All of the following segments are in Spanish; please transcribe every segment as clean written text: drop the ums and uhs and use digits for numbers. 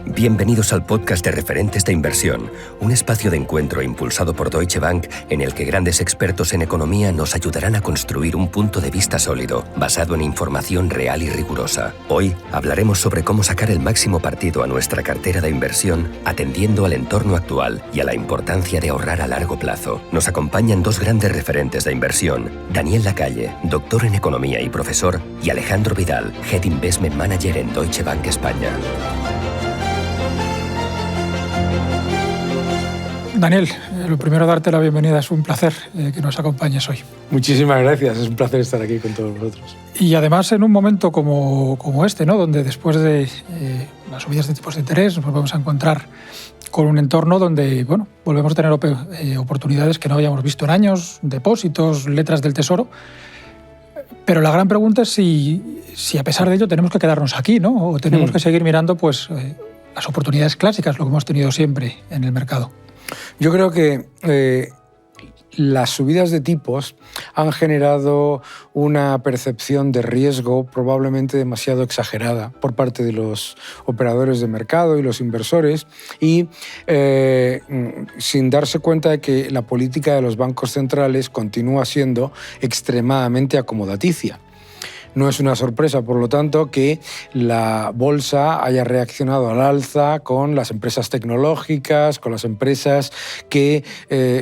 Bienvenidos al podcast de Referentes de Inversión, un espacio de encuentro impulsado por Deutsche Bank en el que grandes expertos en economía nos ayudarán a construir un punto de vista sólido, basado en información real y rigurosa. Hoy hablaremos sobre cómo sacar el máximo partido a nuestra cartera de inversión, atendiendo al entorno actual y a la importancia de ahorrar a largo plazo. Nos acompañan dos grandes referentes de inversión, Daniel Lacalle, doctor en economía y profesor, y Alejandro Vidal, Head Investment Manager en Deutsche Bank España. Daniel, lo primero, darte la bienvenida. Es un placer que nos acompañes hoy. Muchísimas gracias, es un placer estar aquí con todos vosotros. Y además en un momento como este, ¿no? Donde después de las subidas de tipos de interés nos volvemos a encontrar con un entorno donde volvemos a tener oportunidades que no habíamos visto en años, depósitos, letras del tesoro. Pero la gran pregunta es si a pesar de ello tenemos que quedarnos aquí, ¿no? O tenemos que seguir mirando las oportunidades clásicas, lo que hemos tenido siempre en el mercado. Yo creo que las subidas de tipos han generado una percepción de riesgo probablemente demasiado exagerada por parte de los operadores de mercado y los inversores y sin darse cuenta de que la política de los bancos centrales continúa siendo extremadamente acomodaticia. No es una sorpresa, por lo tanto, que la bolsa haya reaccionado al alza con las empresas tecnológicas, con las empresas que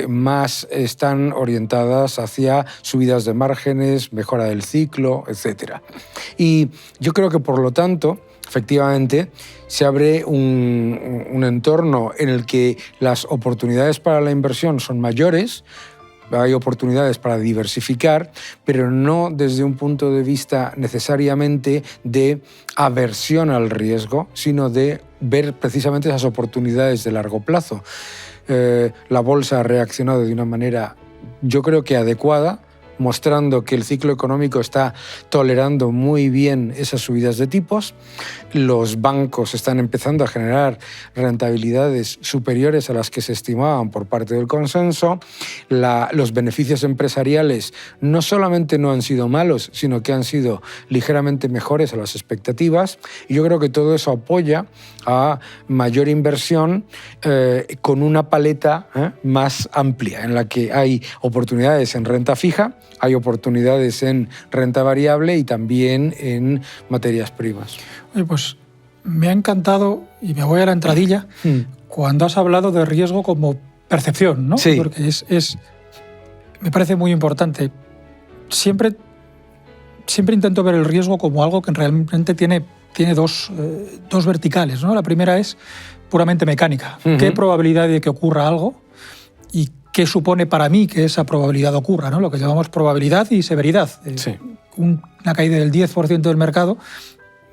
más están orientadas hacia subidas de márgenes, mejora del ciclo, etc. Y yo creo que, por lo tanto, efectivamente, se abre un entorno en el que las oportunidades para la inversión son mayores. Hay oportunidades para diversificar, pero no desde un punto de vista necesariamente de aversión al riesgo, sino de ver precisamente esas oportunidades de largo plazo. La bolsa ha reaccionado de una manera, yo creo que adecuada, mostrando que el ciclo económico está tolerando muy bien esas subidas de tipos. Los bancos están empezando a generar rentabilidades superiores a las que se estimaban por parte del consenso. Los beneficios empresariales no solamente no han sido malos, sino que han sido ligeramente mejores a las expectativas. Y yo creo que todo eso apoya a mayor inversión con una paleta más amplia, en la que hay oportunidades en renta fija, hay oportunidades en renta variable y también en materias primas. Oye, pues me ha encantado, y me voy a la entradilla, cuando has hablado de riesgo como percepción, ¿no? Sí. Porque me parece muy importante. Siempre intento ver el riesgo como algo que realmente tiene dos verticales, ¿no? La primera es puramente mecánica. ¿Qué probabilidad de que ocurra algo? Y ¿qué supone para mí que esa probabilidad ocurra, ¿no? Lo que llamamos probabilidad y severidad. Sí. Una caída del 10% del mercado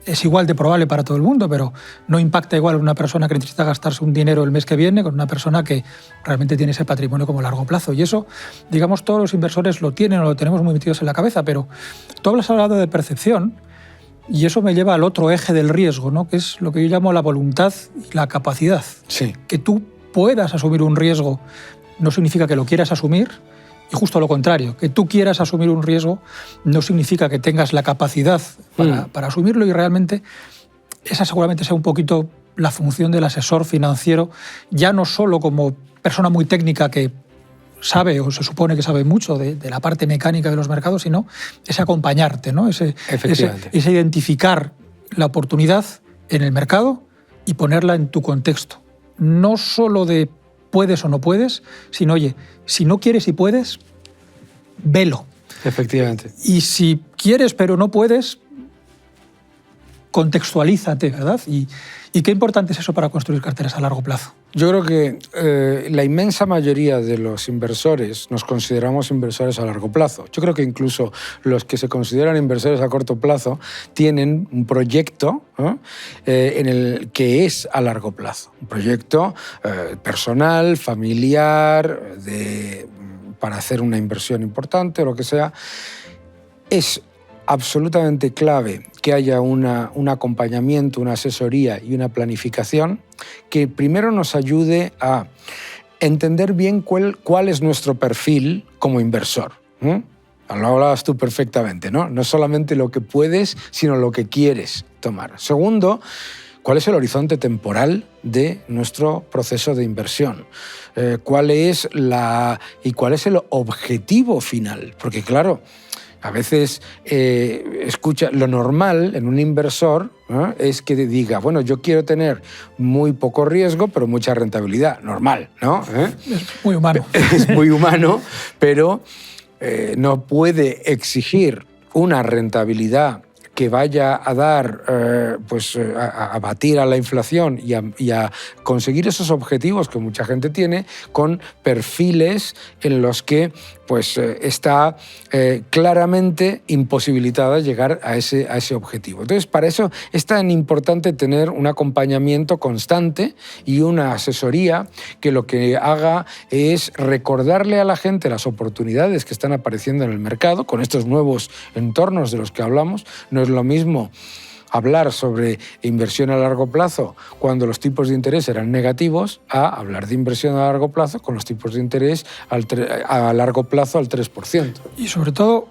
es igual de probable para todo el mundo, pero no impacta igual una persona que necesita gastarse un dinero el mes que viene con una persona que realmente tiene ese patrimonio como largo plazo. Y eso, digamos, todos los inversores lo tienen o lo tenemos muy metidos en la cabeza, pero tú has hablado de percepción y eso me lleva al otro eje del riesgo, ¿no? Que es lo que yo llamo la voluntad y la capacidad. Sí. Que tú puedas asumir un riesgo no significa que lo quieras asumir, y justo lo contrario, que tú quieras asumir un riesgo no significa que tengas la capacidad para asumirlo, y realmente esa seguramente sea un poquito la función del asesor financiero, ya no solo como persona muy técnica que sabe o se supone que sabe mucho de la parte mecánica de los mercados, sino ese acompañarte, ¿no? Ese identificar la oportunidad en el mercado y ponerla en tu contexto. No solo de puedes o no puedes, sino, oye, si no quieres y puedes, velo. Efectivamente. Y si quieres pero no puedes, contextualízate, ¿verdad? ¿Y qué importante es eso para construir carteras a largo plazo? Yo creo que la inmensa mayoría de los inversores nos consideramos inversores a largo plazo. Yo creo que incluso los que se consideran inversores a corto plazo tienen un proyecto en el que es a largo plazo. Un proyecto personal, familiar, para hacer una inversión importante o lo que sea. Es absolutamente clave que haya un acompañamiento, una asesoría y una planificación que primero nos ayude a entender bien cuál es nuestro perfil como inversor. Lo hablabas tú perfectamente, ¿no? No solamente lo que puedes, sino lo que quieres tomar. Segundo, ¿Cuál es el horizonte temporal de nuestro proceso de inversión? ¿Cuál es el objetivo final? Porque claro, a veces lo normal en un inversor, ¿no?, es que diga, bueno, yo quiero tener muy poco riesgo, pero mucha rentabilidad. Normal, ¿no? Es muy humano. Es muy humano, pero no puede exigir una rentabilidad que vaya a dar, a batir a la inflación y a conseguir esos objetivos que mucha gente tiene con perfiles en los que está claramente imposibilitada llegar a ese objetivo. Entonces, para eso es tan importante tener un acompañamiento constante y una asesoría que lo que haga es recordarle a la gente las oportunidades que están apareciendo en el mercado con estos nuevos entornos de los que hablamos. No es lo mismo hablar sobre inversión a largo plazo cuando los tipos de interés eran negativos a hablar de inversión a largo plazo con los tipos de interés a largo plazo al 3%. Y sobre todo,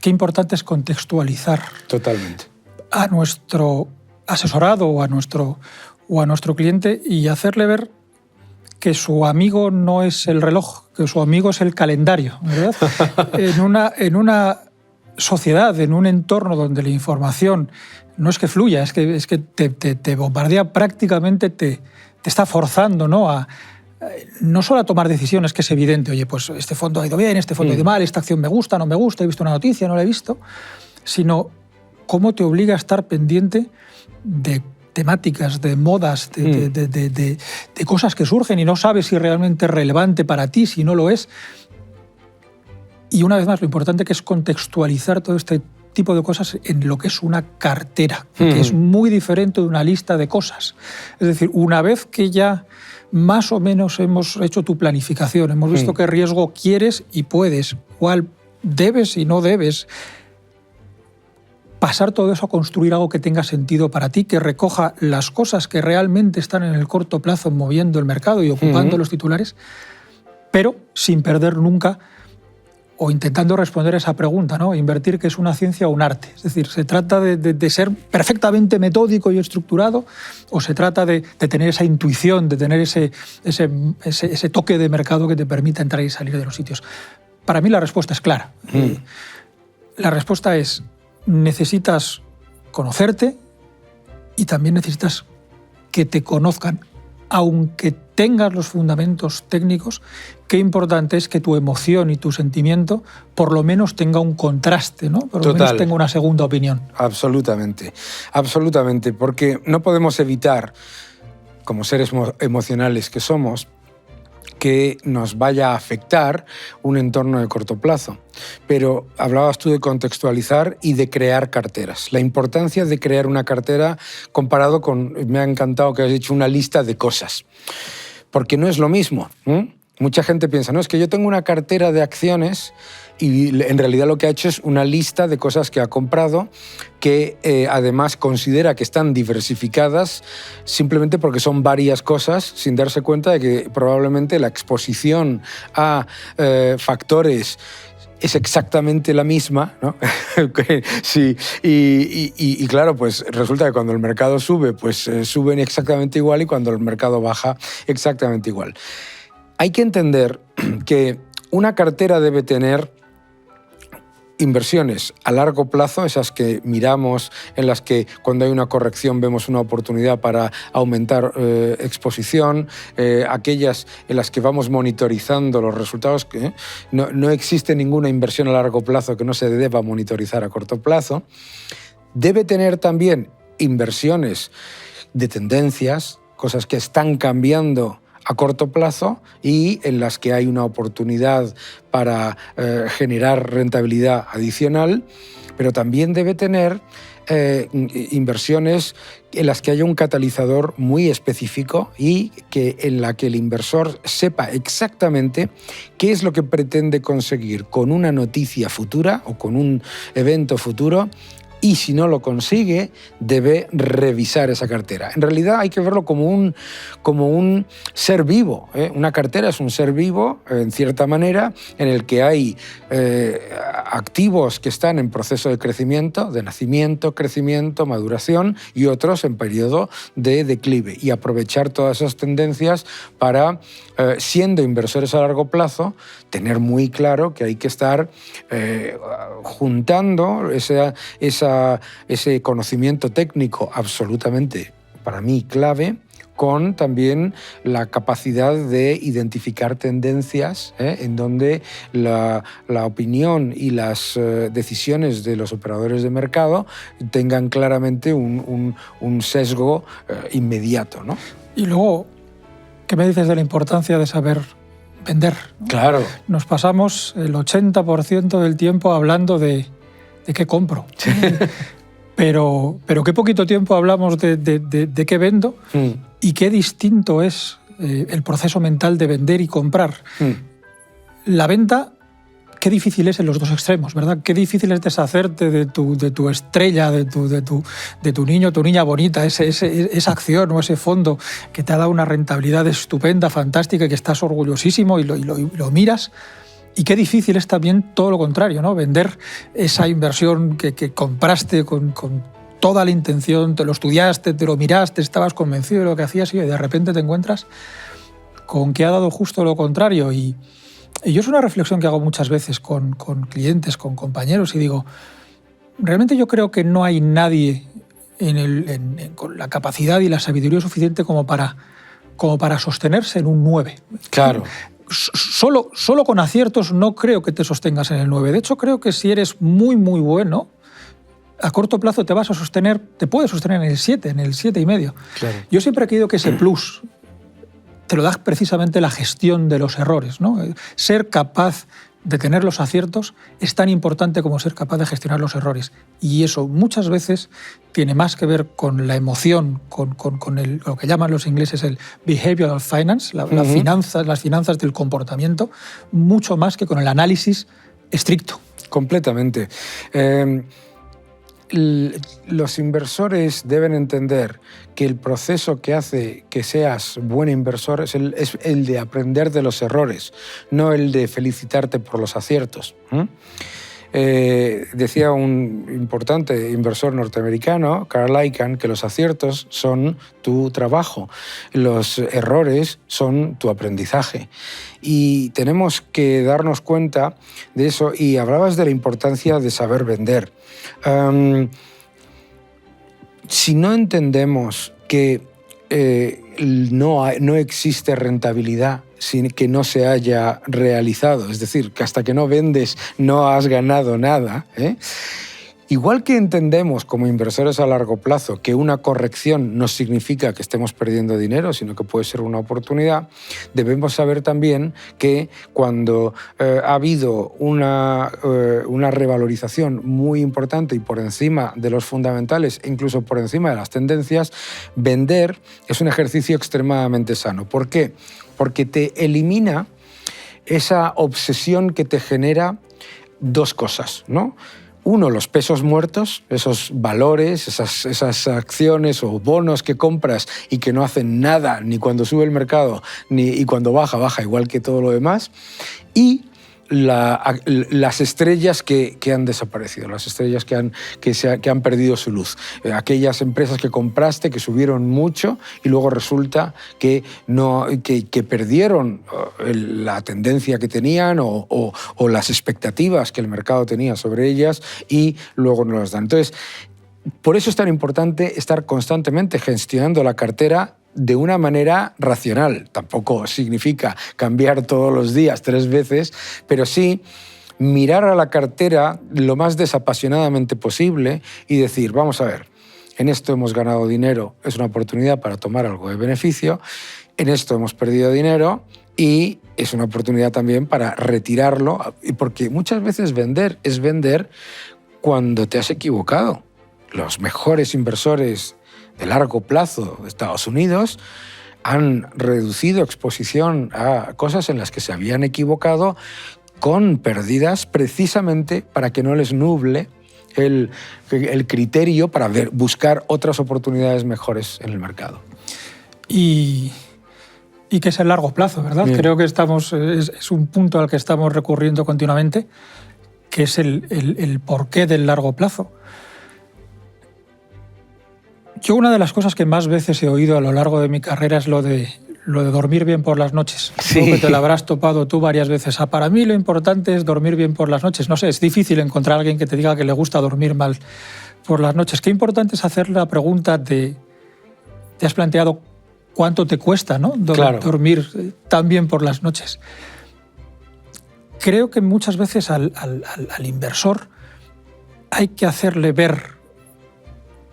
qué importante es contextualizar Totalmente a nuestro asesorado o a nuestro cliente y hacerle ver que su amigo no es el reloj, que su amigo es el calendario, ¿verdad? en una sociedad, en un entorno donde la información no es que fluya, es que te bombardea prácticamente, te está forzando, ¿no?, no solo a tomar decisiones, que es evidente, oye, pues este fondo ha ido bien, este fondo ha ido mal, esta acción me gusta, no me gusta, he visto una noticia, no la he visto, sino cómo te obliga a estar pendiente de temáticas, de modas, de cosas que surgen y no sabes si realmente es relevante para ti, si no lo es. Y una vez más, lo importante que es contextualizar todo este tipo de cosas en lo que es una cartera, que es muy diferente de una lista de cosas. Es decir, una vez que ya más o menos hemos hecho tu planificación, hemos visto qué riesgo quieres y puedes, cuál debes y no debes, pasar todo eso a construir algo que tenga sentido para ti, que recoja las cosas que realmente están en el corto plazo moviendo el mercado y ocupando los titulares, pero sin perder nunca o intentando responder a esa pregunta, ¿no? Invertir, ¿que es una ciencia o un arte? Es decir, ¿se trata de ser perfectamente metódico y estructurado o se trata de tener esa intuición, de tener ese toque de mercado que te permita entrar y salir de los sitios? Para mí la respuesta es clara. La respuesta es, necesitas conocerte y también necesitas que te conozcan. Aunque tengas los fundamentos técnicos, qué importante es que tu emoción y tu sentimiento por lo menos tenga un contraste, ¿no? Por lo menos tenga una segunda opinión. Absolutamente, absolutamente, porque no podemos evitar, como seres emocionales que somos, que nos vaya a afectar un entorno de corto plazo. Pero hablabas tú de contextualizar y de crear carteras. La importancia de crear una cartera comparado con, me ha encantado que has dicho, una lista de cosas. Porque no es lo mismo. Mucha gente piensa, no, es que yo tengo una cartera de acciones y en realidad lo que ha hecho es una lista de cosas que ha comprado que además considera que están diversificadas simplemente porque son varias cosas, sin darse cuenta de que probablemente la exposición a factores es exactamente la misma, ¿no? Sí, y claro, pues resulta que cuando el mercado sube, pues suben exactamente igual y cuando el mercado baja, exactamente igual. Hay que entender que una cartera debe tener inversiones a largo plazo, esas que miramos, en las que cuando hay una corrección vemos una oportunidad para aumentar exposición, aquellas en las que vamos monitorizando los resultados. No existe ninguna inversión a largo plazo que no se deba monitorizar a corto plazo. Debe tener también inversiones de tendencias, cosas que están cambiando a corto plazo y en las que hay una oportunidad para generar rentabilidad adicional, pero también debe tener inversiones en las que haya un catalizador muy específico y en la que el inversor sepa exactamente qué es lo que pretende conseguir con una noticia futura o con un evento futuro y si no lo consigue, debe revisar esa cartera. En realidad hay que verlo como un ser vivo, ¿eh? Una cartera es un ser vivo, en cierta manera, en el que hay activos que están en proceso de crecimiento, de nacimiento, crecimiento, maduración, y otros en periodo de declive. Y aprovechar todas esas tendencias para, siendo inversores a largo plazo, tener muy claro que hay que estar juntando ese conocimiento técnico absolutamente, para mí, clave, con también la capacidad de identificar tendencias, en donde la opinión y las decisiones de los operadores de mercado tengan claramente un sesgo inmediato, ¿no? Y luego, ¿qué me dices de la importancia de saber vender? Claro. Nos pasamos el 80% del tiempo hablando de qué compro. Sí. Pero qué poquito tiempo hablamos de qué vendo y qué distinto es el proceso mental de vender y comprar. La venta, qué difícil es en los dos extremos, ¿verdad? Qué difícil es deshacerte de tu estrella, de tu niño, tu niña bonita, esa acción o ese fondo que te ha dado una rentabilidad estupenda, fantástica, y que estás orgullosísimo y lo miras. Y qué difícil es también todo lo contrario, ¿no? Vender esa inversión que compraste con toda la intención, te lo estudiaste, te lo miraste, estabas convencido de lo que hacías y de repente te encuentras con que ha dado justo lo contrario. Y yo es una reflexión que hago muchas veces con clientes, con compañeros, y digo, realmente yo creo que no hay nadie con la capacidad y la sabiduría suficiente como para sostenerse en un 9. Claro. Solo con aciertos no creo que te sostengas en el 9. De hecho, creo que si eres muy, muy bueno, a corto plazo te puedes sostener en el 7, en el 7,5. Claro. Yo siempre he creído que ese plus te lo da precisamente la gestión de los errores, ¿no? Ser capaz de tener los aciertos es tan importante como ser capaz de gestionar los errores. Y eso muchas veces tiene más que ver con la emoción, con lo que llaman los ingleses el behavioral finance, las finanzas del comportamiento, mucho más que con el análisis estricto. Completamente. Los inversores deben entender que el proceso que hace que seas buen inversor es el de aprender de los errores, no el de felicitarte por los aciertos. Decía un importante inversor norteamericano, Carl Icahn, que los aciertos son tu trabajo, los errores son tu aprendizaje. Y tenemos que darnos cuenta de eso. Y hablabas de la importancia de saber vender. Si no entendemos que no existe rentabilidad sin que no se haya realizado, es decir, que hasta que no vendes no has ganado nada, igual que entendemos como inversores a largo plazo que una corrección no significa que estemos perdiendo dinero, sino que puede ser una oportunidad, debemos saber también que cuando ha habido una revalorización muy importante y por encima de los fundamentales, incluso por encima de las tendencias, vender es un ejercicio extremadamente sano. ¿Por qué? Porque te elimina esa obsesión que te genera dos cosas, ¿no? Uno, los pesos muertos, esos valores, esas acciones o bonos que compras y que no hacen nada ni cuando sube el mercado y cuando baja igual que todo lo demás. Y las estrellas que han desaparecido, las estrellas que han perdido su luz. Aquellas empresas que compraste que subieron mucho y luego resulta que perdieron la tendencia que tenían o las expectativas que el mercado tenía sobre ellas y luego no las dan. Entonces, por eso es tan importante estar constantemente gestionando la cartera de una manera racional. Tampoco significa cambiar todos los días 3 veces, pero sí mirar a la cartera lo más desapasionadamente posible y decir, vamos a ver, en esto hemos ganado dinero, es una oportunidad para tomar algo de beneficio, en esto hemos perdido dinero y es una oportunidad también para retirarlo, porque muchas veces vender es vender cuando te has equivocado. Los mejores inversores de largo plazo de Estados Unidos han reducido exposición a cosas en las que se habían equivocado con pérdidas precisamente para que no les nuble el criterio para buscar otras oportunidades mejores en el mercado. Y que es el largo plazo, ¿verdad? Bien. Creo que es un punto al que estamos recurriendo continuamente, que es el porqué del largo plazo. Yo una de las cosas que más veces he oído a lo largo de mi carrera es lo de dormir bien por las noches. Sí. Creo que te lo habrás topado tú varias veces. Para mí lo importante es dormir bien por las noches. No sé, es difícil encontrar a alguien que te diga que le gusta dormir mal por las noches. Qué importante es hacer la pregunta de... ¿Te has planteado cuánto te cuesta, ¿no? Claro. Dormir tan bien por las noches? Creo que muchas veces al inversor hay que hacerle ver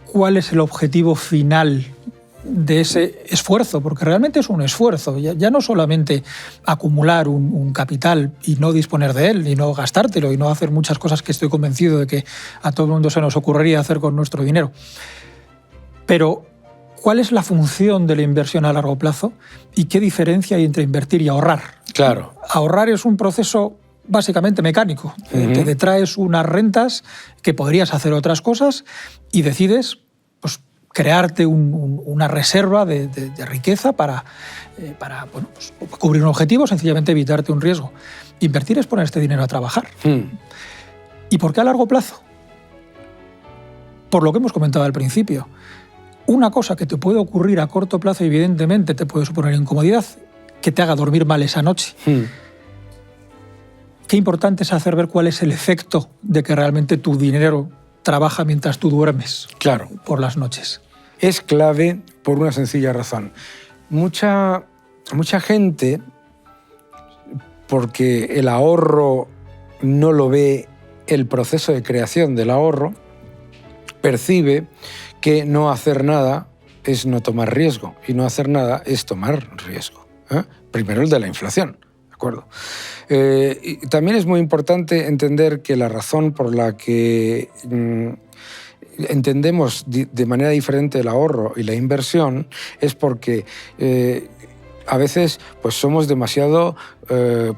cuál es el objetivo final de ese esfuerzo, porque realmente es un esfuerzo, ya no solamente acumular un capital y no disponer de él, y no gastártelo, y no hacer muchas cosas que estoy convencido de que a todo el mundo se nos ocurriría hacer con nuestro dinero. Pero, ¿cuál es la función de la inversión a largo plazo y qué diferencia hay entre invertir y ahorrar? Claro. Ahorrar es un proceso básicamente mecánico. Te detraes unas rentas que podrías hacer otras cosas y decides pues, crearte una reserva de riqueza para bueno, pues, cubrir un objetivo, sencillamente evitarte un riesgo. Invertir es poner este dinero a trabajar. ¿Y por qué a largo plazo? Por lo que hemos comentado al principio. Una cosa que te puede ocurrir a corto plazo, evidentemente, te puede suponer incomodidad, que te haga dormir mal esa noche. Qué importante es hacer ver cuál es el efecto de que realmente tu dinero trabaja mientras tú duermes. Claro. Por las noches. Es clave por una sencilla razón. Mucha gente, porque el ahorro no lo ve el proceso de creación del ahorro, percibe que no hacer nada es no tomar riesgo y no hacer nada es tomar riesgo. Primero el de la inflación. ¿De acuerdo? Y también es muy importante entender que la razón por la que entendemos de manera diferente el ahorro y la inversión es porque a veces pues somos demasiado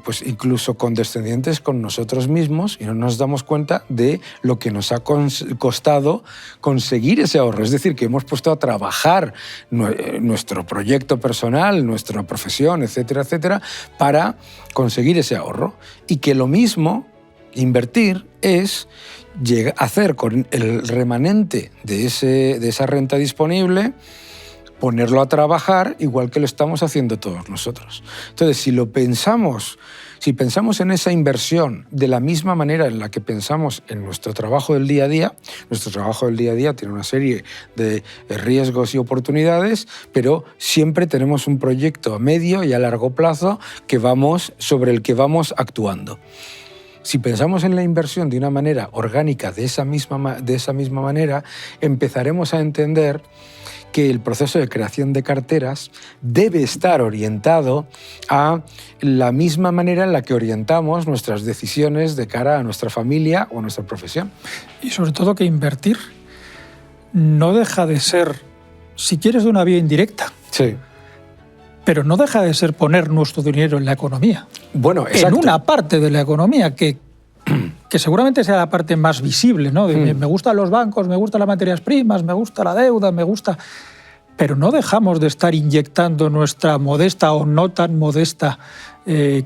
pues incluso condescendientes con nosotros mismos y no nos damos cuenta de lo que nos ha costado conseguir ese ahorro. Es decir, que hemos puesto a trabajar nuestro proyecto personal, nuestra profesión, etcétera, etcétera, para conseguir ese ahorro. Y que lo mismo, invertir, es hacer con el remanente de esa renta disponible, ponerlo a trabajar igual que lo estamos haciendo todos nosotros. Entonces, si pensamos en esa inversión de la misma manera en la que pensamos en nuestro trabajo del día a día, nuestro trabajo del día a día tiene una serie de riesgos y oportunidades, pero siempre tenemos un proyecto a medio y a largo plazo sobre el que vamos actuando. Si pensamos en la inversión de una manera orgánica, de esa misma manera, empezaremos a entender que el proceso de creación de carteras debe estar orientado a la misma manera en la que orientamos nuestras decisiones de cara a nuestra familia o a nuestra profesión. Y sobre todo que invertir no deja de ser, si quieres, de una vía indirecta. Sí. Pero no deja de ser poner nuestro dinero en la economía. Bueno, exacto. En una parte de la economía que seguramente sea la parte más visible, ¿no? Me gustan los bancos, me gustan las materias primas, me gusta la deuda, me gusta... Pero no dejamos de estar inyectando nuestra modesta o no tan modesta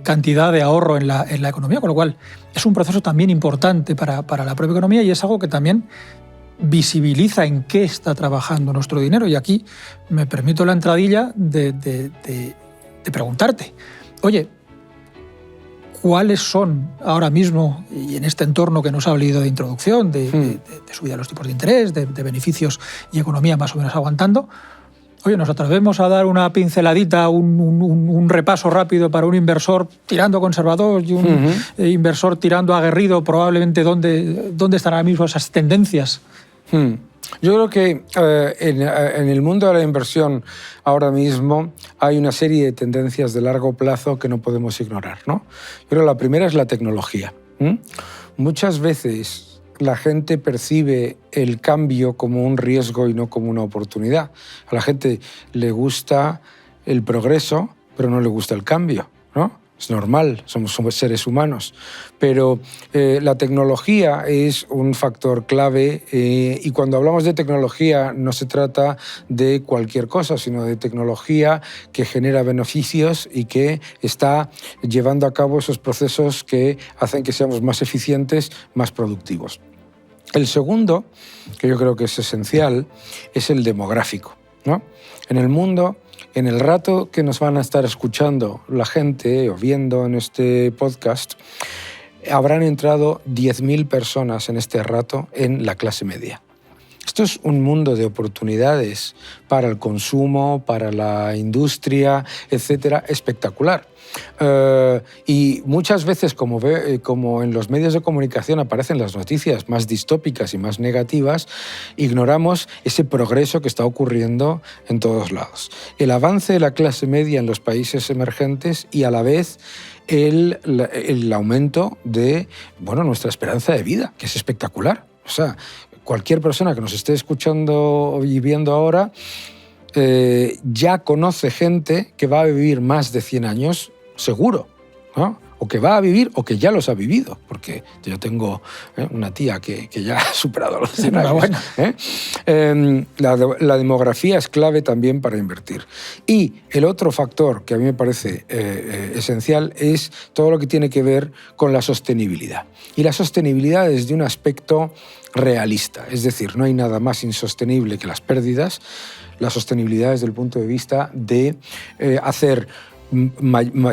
cantidad de ahorro en la economía, con lo cual es un proceso también importante para la propia economía y es algo que también visibiliza en qué está trabajando nuestro dinero. Y aquí me permito la entradilla de preguntarte, oye, ¿cuáles son ahora mismo, y en este entorno que nos ha leído de introducción, de subida de los tipos de interés, de beneficios y economía más o menos aguantando? Oye, ¿nos atrevemos a dar una pinceladita, un repaso rápido para un inversor tirando conservador y un inversor tirando aguerrido? Probablemente, ¿dónde están ahora mismo esas tendencias? Yo creo que en el mundo de la inversión ahora mismo hay una serie de tendencias de largo plazo que no podemos ignorar, ¿no? Yo creo que la primera es la tecnología. Muchas veces la gente percibe el cambio como un riesgo y no como una oportunidad. A la gente le gusta el progreso, pero no le gusta el cambio, ¿no? es normal, somos seres humanos, pero la tecnología es un factor clave y cuando hablamos de tecnología no se trata de cualquier cosa, sino de tecnología que genera beneficios y que está llevando a cabo esos procesos que hacen que seamos más eficientes, más productivos. El segundo, que yo creo que es esencial, es el demográfico, ¿no? En el mundo, en el rato que nos van a estar escuchando la gente o viendo en este podcast, habrán entrado 10.000 personas en este rato en la clase media. Esto es un mundo de oportunidades para el consumo, para la industria, etcétera, espectacular. Y muchas veces, como en los medios de comunicación aparecen las noticias más distópicas y más negativas, ignoramos ese progreso que está ocurriendo en todos lados. El avance de la clase media en los países emergentes y a la vez el aumento de nuestra esperanza de vida, que es espectacular. O sea, cualquier persona que nos esté escuchando y viendo ahora ya conoce gente que va a vivir más de 100 años seguro, ¿no? O que va a vivir o que ya los ha vivido, porque yo tengo una tía que ya ha superado los 100 años. La demografía es clave también para invertir. Y el otro factor que a mí me parece esencial es todo lo que tiene que ver con la sostenibilidad. Y la sostenibilidad desde un aspecto realista, es decir, no hay nada más insostenible que las pérdidas. La sostenibilidad desde el punto de vista de hacer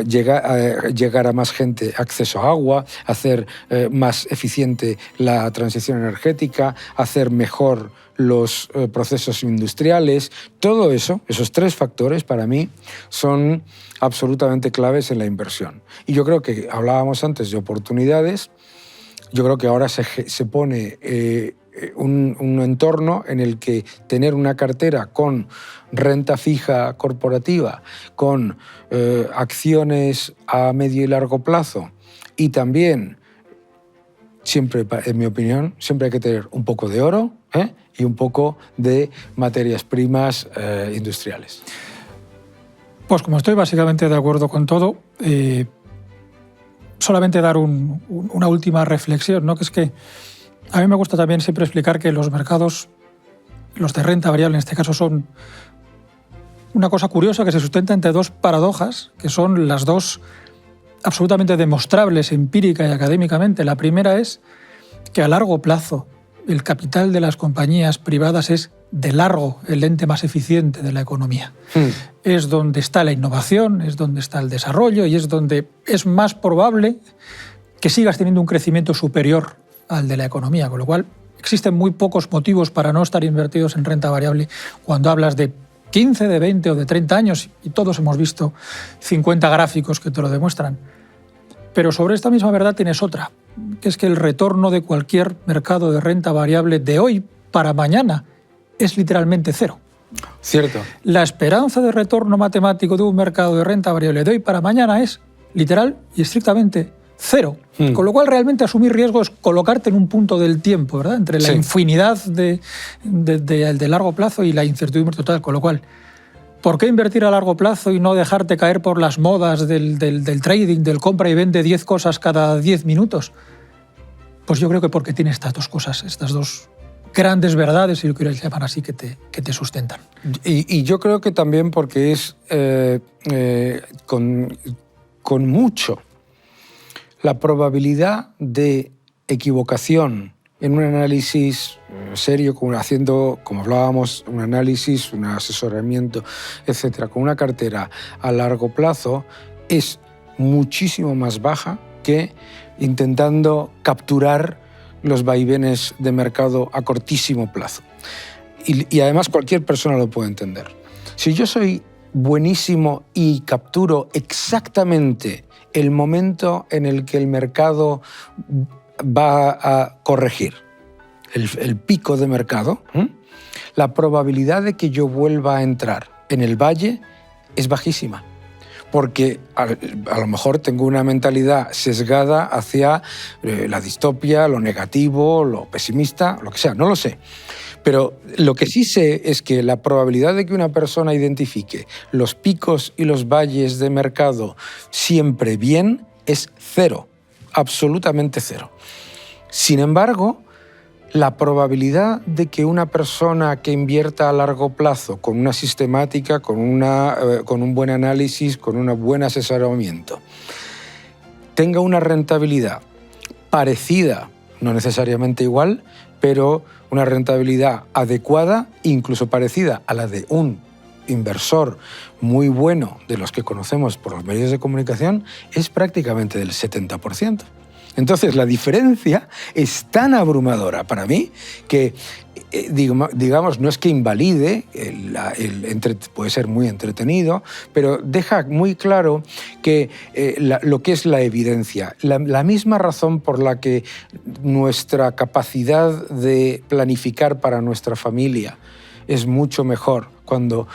llegar a más gente acceso a agua, hacer más eficiente la transición energética, hacer mejor los procesos industriales. Todo eso, esos tres factores para mí son absolutamente claves en la inversión. Y yo creo que hablábamos antes de oportunidades, yo creo que ahora se pone un entorno en el que tener una cartera con renta fija corporativa, con acciones a medio y largo plazo y también, siempre, en mi opinión, siempre hay que tener un poco de oro y un poco de materias primas industriales. Pues como estoy básicamente de acuerdo con todo, solamente dar una última reflexión, ¿no? Que es que a mí me gusta también siempre explicar que los mercados, los de renta variable en este caso, son una cosa curiosa que se sustenta entre dos paradojas, que son las dos absolutamente demostrables empírica y académicamente. La primera es que a largo plazo el capital de las compañías privadas es de largo el ente más eficiente de la economía. Es donde está la innovación, es donde está el desarrollo y es donde es más probable que sigas teniendo un crecimiento superior al de la economía, con lo cual existen muy pocos motivos para no estar invertidos en renta variable cuando hablas de 15, de 20 o de 30 años, y todos hemos visto 50 gráficos que te lo demuestran. Pero sobre esta misma verdad tienes otra, que es que el retorno de cualquier mercado de renta variable de hoy para mañana es literalmente cero. Cierto. La esperanza de retorno matemático de un mercado de renta variable de hoy para mañana es literal y estrictamente cero. Con lo cual realmente asumir riesgo es colocarte en un punto del tiempo, ¿verdad? Entre la infinidad de largo plazo y la incertidumbre total. Con lo cual, ¿por qué invertir a largo plazo y no dejarte caer por las modas del trading, del compra y vende 10 cosas cada 10 minutos? Pues yo creo que porque tiene estas dos cosas, estas dos grandes verdades, si lo quieres llamar así, que te sustentan. Y yo creo que también porque es con mucho la probabilidad de equivocación en un análisis serio, haciendo, como hablábamos, un análisis, un asesoramiento, etcétera, con una cartera a largo plazo, es muchísimo más baja que intentando capturar los vaivenes de mercado a cortísimo plazo. Y además cualquier persona lo puede entender. Si yo soy buenísimo y capturo exactamente el momento en el que el mercado va a corregir, el pico de mercado, la probabilidad de que yo vuelva a entrar en el valle es bajísima. Porque a lo mejor tengo una mentalidad sesgada hacia la distopia, lo negativo, lo pesimista, lo que sea, no lo sé. Pero lo que sí sé es que la probabilidad de que una persona identifique los picos y los valles de mercado siempre bien es cero, absolutamente cero. Sin embargo, la probabilidad de que una persona que invierta a largo plazo con una sistemática, con un buen análisis, con un buen asesoramiento, tenga una rentabilidad parecida, no necesariamente igual, pero una rentabilidad adecuada, incluso parecida a la de un inversor muy bueno de los que conocemos por los medios de comunicación, es prácticamente del 70%. Entonces, la diferencia es tan abrumadora para mí que, digamos, no es que invalide, puede ser muy entretenido, pero deja muy claro que lo que es la evidencia. La misma razón por la que nuestra capacidad de planificar para nuestra familia es mucho mejor cuando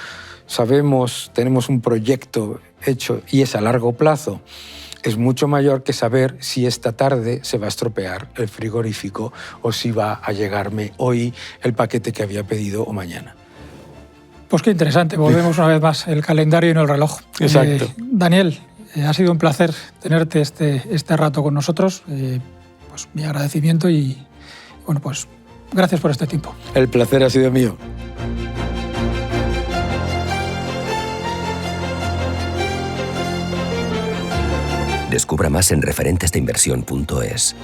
sabemos, tenemos un proyecto hecho y es a largo plazo, es mucho mayor que saber si esta tarde se va a estropear el frigorífico o si va a llegarme hoy el paquete que había pedido o mañana. Pues qué interesante, volvemos una vez más, el calendario y no el reloj. Exacto. Daniel, ha sido un placer tenerte este rato con nosotros. Pues mi agradecimiento y bueno, pues gracias por este tiempo. El placer ha sido mío. Descubra más en referentesdeinversión.es.